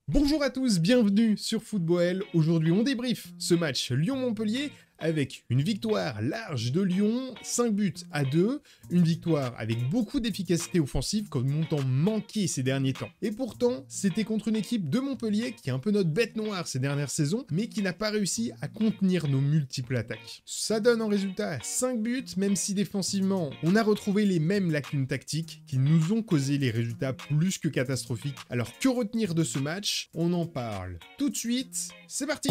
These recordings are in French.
Bonjour à tous, bienvenue sur Football. Aujourd'hui on débriefe ce match Lyon-Montpellier avec une victoire large de Lyon, 5 buts à 2, une victoire avec beaucoup d'efficacité offensive comme montant manqué ces derniers temps. Et pourtant, c'était contre une équipe de Montpellier qui est un peu notre bête noire ces dernières saisons, mais qui n'a pas réussi à contenir nos multiples attaques. Ça donne en résultat 5 buts, même si défensivement, on a retrouvé les mêmes lacunes tactiques qui nous ont causé les résultats plus que catastrophiques. Alors que retenir de ce match? On en parle tout de suite, c'est parti!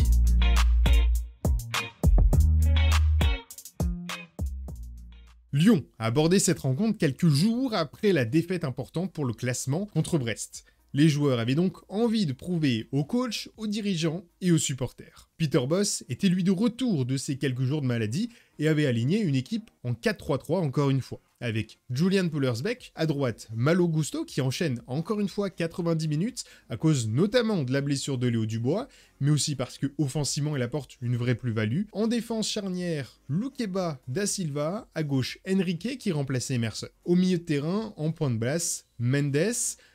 Lyon a abordé cette rencontre quelques jours après la défaite importante pour le classement contre Brest. Les joueurs avaient donc envie de prouver aux coachs, aux dirigeants et aux supporters. Peter Bosz était lui de retour de ses quelques jours de maladie et avait aligné une équipe en 4-3-3 encore une fois, avec Julian Pollersbeck à droite, Malo Gusto qui enchaîne encore une fois 90 minutes à cause notamment de la blessure de Léo Dubois, mais aussi parce que offensivement il apporte une vraie plus-value. En défense charnière, Lukeba da Silva, à gauche Henrique qui remplaçait Emerson. Au milieu de terrain, en point de place, Mendes,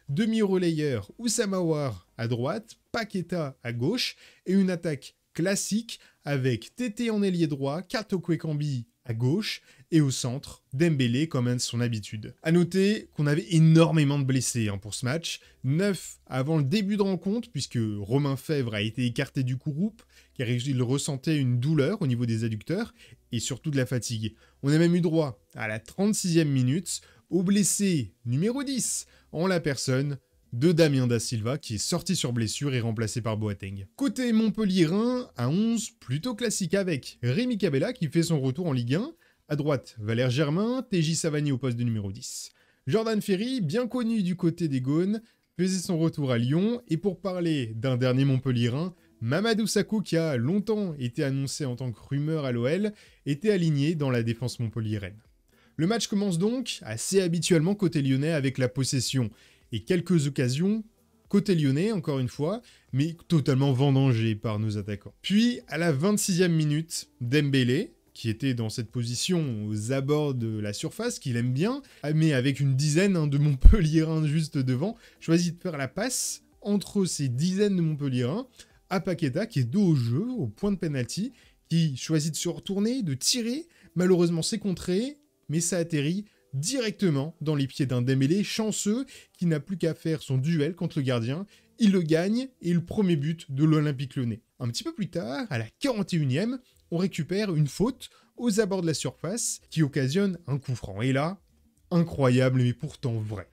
demi-relayeur Oussama Aouar à droite, Paqueta à gauche et une attaque classique avec Tété en ailier droit, Kato Kwekambi à gauche et au centre, Dembélé comme à son habitude. A noter qu'on avait énormément de blessés pour ce match, 9 avant le début de rencontre puisque Romain Fèvre a été écarté du groupe car il ressentait une douleur au niveau des adducteurs et surtout de la fatigue. On a même eu droit à la 36e minute au blessé numéro 10 en la personne de Damien da Silva qui est sorti sur blessure et remplacé par Boateng. Côté Montpellier-Rhin, à 11 plutôt classique avec Rémi Cabella qui fait son retour en Ligue 1. À droite, Valère Germain, TJ Savanier au poste de numéro 10. Jordan Ferry, bien connu du côté des Gaunes, faisait son retour à Lyon. Et pour parler d'un dernier Montpellier-Rhin, Mamadou Sakho, qui a longtemps été annoncé en tant que rumeur à l'OL, était aligné dans la défense montpelliéraine. Le match commence donc assez habituellement côté lyonnais avec la possession et quelques occasions côté lyonnais, encore une fois, mais totalement vendangées par nos attaquants. Puis, à la 26e minute, Dembélé, qui était dans cette position aux abords de la surface, qu'il aime bien, mais avec une dizaine de Montpelliérains juste devant, choisit de faire la passe entre ces dizaines de Montpelliérains à Paqueta, qui est dos au jeu, au point de pénalty, qui choisit de se retourner, de tirer. Malheureusement, c'est contré, mais ça atterrit directement dans les pieds d'un Dembélé chanceux qui n'a plus qu'à faire son duel contre le gardien. Il le gagne et le premier but de l'Olympique Lyonnais. Un petit peu plus tard, à la 41e, on récupère une faute aux abords de la surface qui occasionne un coup franc. Et là, incroyable mais pourtant vrai.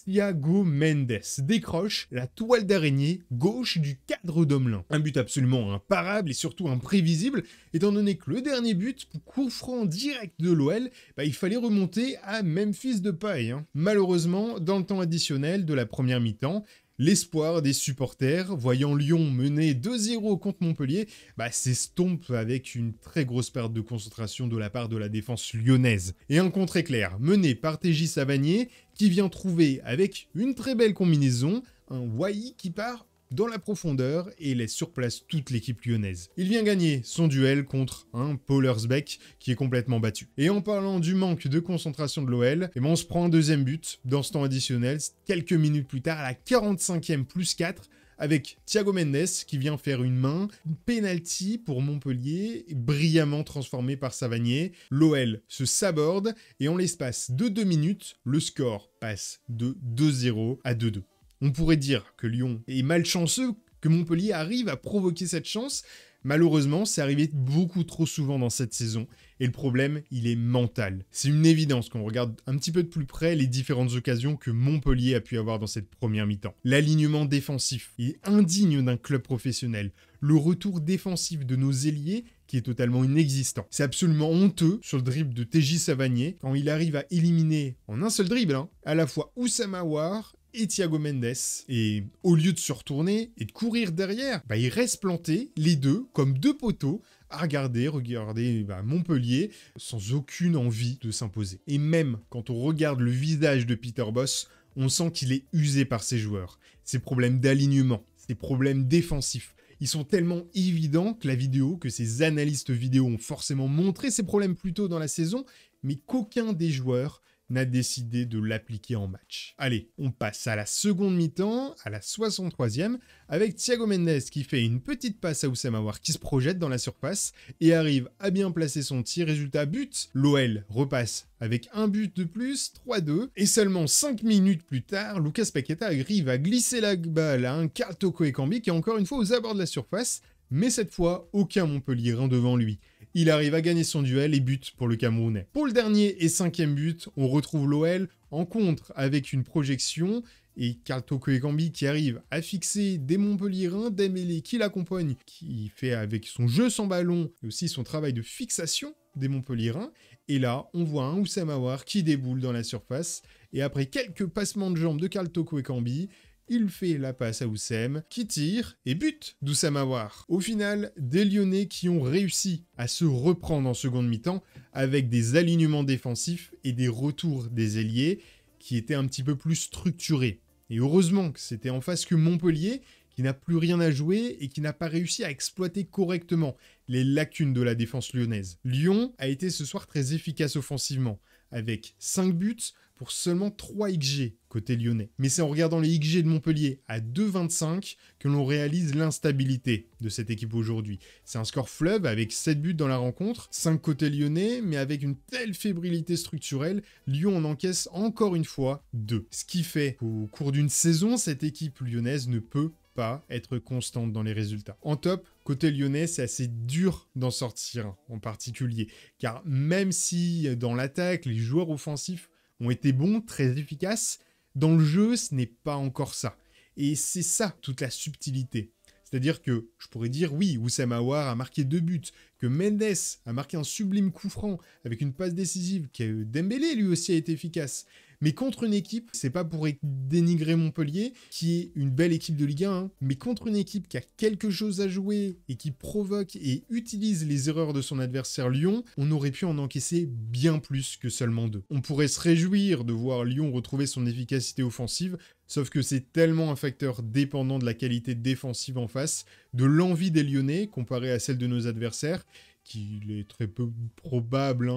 Thiago Mendes décroche la toile d'araignée gauche du cadre d'Homelin. Un but absolument imparable et surtout imprévisible, étant donné que le dernier but, coup franc direct de l'OL, il fallait remonter à Memphis Depay. Malheureusement, dans le temps additionnel de la première mi-temps, l'espoir des supporters, voyant Lyon mener 2-0 contre Montpellier, s'estompe avec une très grosse perte de concentration de la part de la défense lyonnaise. Et un contre éclair mené par TJ Savanier, qui vient trouver avec une très belle combinaison un Wai qui part dans la profondeur et laisse sur place toute l'équipe lyonnaise. Il vient gagner son duel contre un Pollersbeck qui est complètement battu. Et en parlant du manque de concentration de l'OL, on se prend un deuxième but dans ce temps additionnel, quelques minutes plus tard, à la 45e plus 4, avec Thiago Mendes qui vient faire une main, une penalty pour Montpellier, brillamment transformé par Savanier. L'OL se saborde et en l'espace de 2 minutes, le score passe de 2-0 à 2-2. On pourrait dire que Lyon est malchanceux, que Montpellier arrive à provoquer cette chance. Malheureusement, c'est arrivé beaucoup trop souvent dans cette saison. Et le problème, il est mental. C'est une évidence quand on regarde un petit peu de plus près les différentes occasions que Montpellier a pu avoir dans cette première mi-temps. L'alignement défensif est indigne d'un club professionnel. Le retour défensif de nos ailiers qui est totalement inexistant. C'est absolument honteux sur le dribble de TJ Savanier quand il arrive à éliminer en un seul dribble à la fois Oussama Aouar et Thiago Mendes. Et au lieu de se retourner et de courir derrière, il reste planté, les deux, comme deux poteaux, à regarder Montpellier sans aucune envie de s'imposer. Et même quand on regarde le visage de Peter Bosz, on sent qu'il est usé par ses joueurs. Ses problèmes d'alignement, ses problèmes défensifs, ils sont tellement évidents que ces analystes vidéo ont forcément montré ces problèmes plus tôt dans la saison, mais qu'aucun des joueurs n'a décidé de l'appliquer en match. Allez, on passe à la seconde mi-temps, à la 63e, avec Thiago Mendes qui fait une petite passe à Oussama Aouar qui se projette dans la surface et arrive à bien placer son tir. Résultat, but. L'OL repasse avec un but de plus, 3-2. Et seulement 5 minutes plus tard, Lucas Paqueta arrive à glisser la balle à un Karl Toko Ekambi qui est encore une fois aux abords de la surface, mais cette fois, aucun Montpellierin devant lui. Il arrive à gagner son duel et but pour le Camerounais. Pour le dernier et 5e but, on retrouve l'OL en contre avec une projection et Karl Toko Ekambi qui arrive à fixer des Montpellierins, Dembélé qui l'accompagne, qui fait avec son jeu sans ballon et aussi son travail de fixation des Montpellierins. Et là, on voit un Oussama Aouar qui déboule dans la surface et après quelques passements de jambes de Karl Toko Ekambi, il fait la passe à Oussem, qui tire et bute d'Oussama Aouar. Au final, des Lyonnais qui ont réussi à se reprendre en seconde mi-temps avec des alignements défensifs et des retours des ailiers qui étaient un petit peu plus structurés. Et heureusement que c'était en face que Montpellier, qui n'a plus rien à jouer et qui n'a pas réussi à exploiter correctement les lacunes de la défense lyonnaise. Lyon a été ce soir très efficace offensivement, avec 5 buts pour seulement 3 XG côté lyonnais. Mais c'est en regardant les XG de Montpellier à 2,25 que l'on réalise l'instabilité de cette équipe aujourd'hui. C'est un score fleuve avec 7 buts dans la rencontre, 5 côté lyonnais, mais avec une telle fébrilité structurelle, Lyon en encaisse encore une fois 2. Ce qui fait qu'au cours d'une saison, cette équipe lyonnaise ne peut pas être constante dans les résultats. En top, côté lyonnais, c'est assez dur d'en sortir en particulier, car même si dans l'attaque, les joueurs offensifs ont été bons, très efficaces, dans le jeu, ce n'est pas encore ça. Et c'est ça, toute la subtilité. C'est-à-dire que je pourrais dire, oui, Oussama Aouar a marqué 2 buts, que Mendes a marqué un sublime coup franc avec une passe décisive, que Dembélé lui aussi a été efficace. Mais contre une équipe, c'est pas pour dénigrer Montpellier, qui est une belle équipe de Ligue 1, hein, mais contre une équipe qui a quelque chose à jouer et qui provoque et utilise les erreurs de son adversaire Lyon, on aurait pu en encaisser bien plus que seulement 2. On pourrait se réjouir de voir Lyon retrouver son efficacité offensive, sauf que c'est tellement un facteur dépendant de la qualité défensive en face, de l'envie des Lyonnais comparé à celle de nos adversaires, qu'il est très peu probable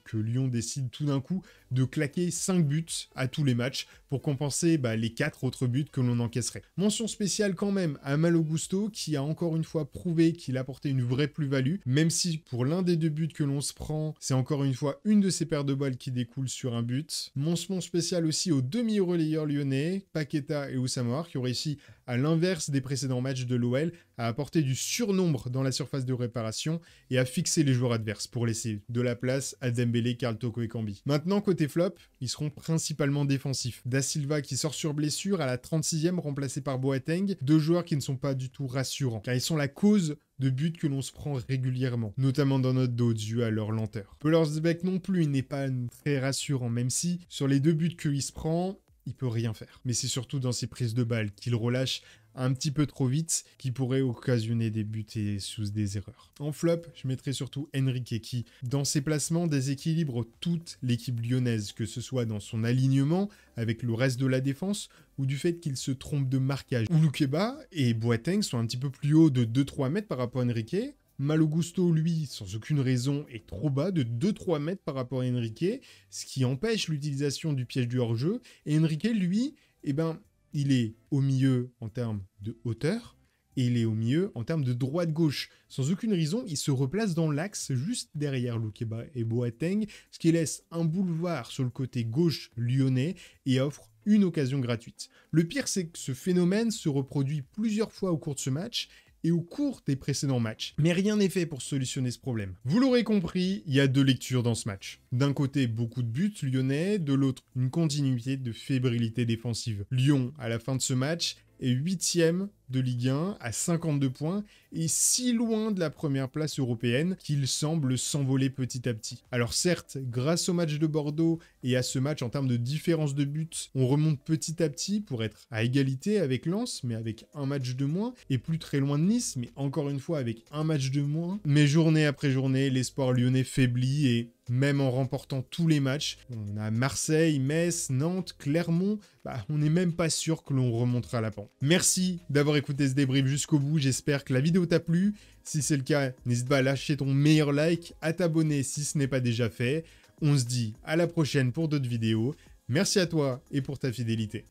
que Lyon décide tout d'un coup de claquer 5 buts à tous les matchs pour compenser les 4 autres buts que l'on encaisserait. Mention spéciale quand même à Malo Gusto qui a encore une fois prouvé qu'il apportait une vraie plus-value, même si pour l'un des 2 buts que l'on se prend, c'est encore une fois une de ces paires de balles qui découle sur un but. Mention spéciale aussi aux demi-relayeurs lyonnais, Paqueta et Oussama Aouar, qui ont réussi, à l'inverse des précédents matchs de l'OL, à apporter du surnombre dans la surface de réparation et à fixer les joueurs adverses pour laisser de la place à Dembélé, Karl Toko Ekambi. Maintenant, côté flop, ils seront principalement défensifs. Da Silva qui sort sur blessure à la 36e, remplacé par Boateng, 2 joueurs qui ne sont pas du tout rassurants, car ils sont la cause de buts que l'on se prend régulièrement, notamment dans notre dos dû à leur lenteur. Pelersbeck non plus, il n'est pas très rassurant, même si sur les 2 buts qu'il se prend, il peut rien faire. Mais c'est surtout dans ses prises de balles qu'il relâche un petit peu trop vite, qui pourrait occasionner des buts et sous des erreurs. En flop, je mettrai surtout Enrique qui, dans ses placements, déséquilibre toute l'équipe lyonnaise, que ce soit dans son alignement avec le reste de la défense, ou du fait qu'il se trompe de marquage. Ulukeba et Boateng sont un petit peu plus haut de 2-3 mètres par rapport à Enrique. Malo Gusto, lui, sans aucune raison, est trop bas de 2-3 mètres par rapport à Enrique, ce qui empêche l'utilisation du piège du hors-jeu. Et Enrique, lui, il est au milieu en termes de hauteur et il est au milieu en termes de droite-gauche. Sans aucune raison, il se replace dans l'axe juste derrière Ulukeba et Boateng, ce qui laisse un boulevard sur le côté gauche lyonnais et offre une occasion gratuite. Le pire, c'est que ce phénomène se reproduit plusieurs fois au cours de ce match et au cours des précédents matchs. Mais rien n'est fait pour solutionner ce problème. Vous l'aurez compris, il y a 2 lectures dans ce match. D'un côté, beaucoup de buts lyonnais, de l'autre, une continuité de fébrilité défensive. Lyon, à la fin de ce match, est 8e de Ligue 1 à 52 points et si loin de la première place européenne qu'il semble s'envoler petit à petit. Alors certes, grâce au match de Bordeaux et à ce match en termes de différence de buts, on remonte petit à petit pour être à égalité avec Lens, mais avec un match de moins, et plus très loin de Nice, mais encore une fois avec un match de moins. Mais journée après journée, l'espoir lyonnais faiblit et même en remportant tous les matchs, on a Marseille, Metz, Nantes, Clermont, on n'est même pas sûr que l'on remontera la pente. Merci d'avoir écouté ce débrief jusqu'au bout, j'espère que la vidéo t'a plu. Si c'est le cas, n'hésite pas à lâcher ton meilleur like, à t'abonner si ce n'est pas déjà fait. On se dit à la prochaine pour d'autres vidéos. Merci à toi et pour ta fidélité.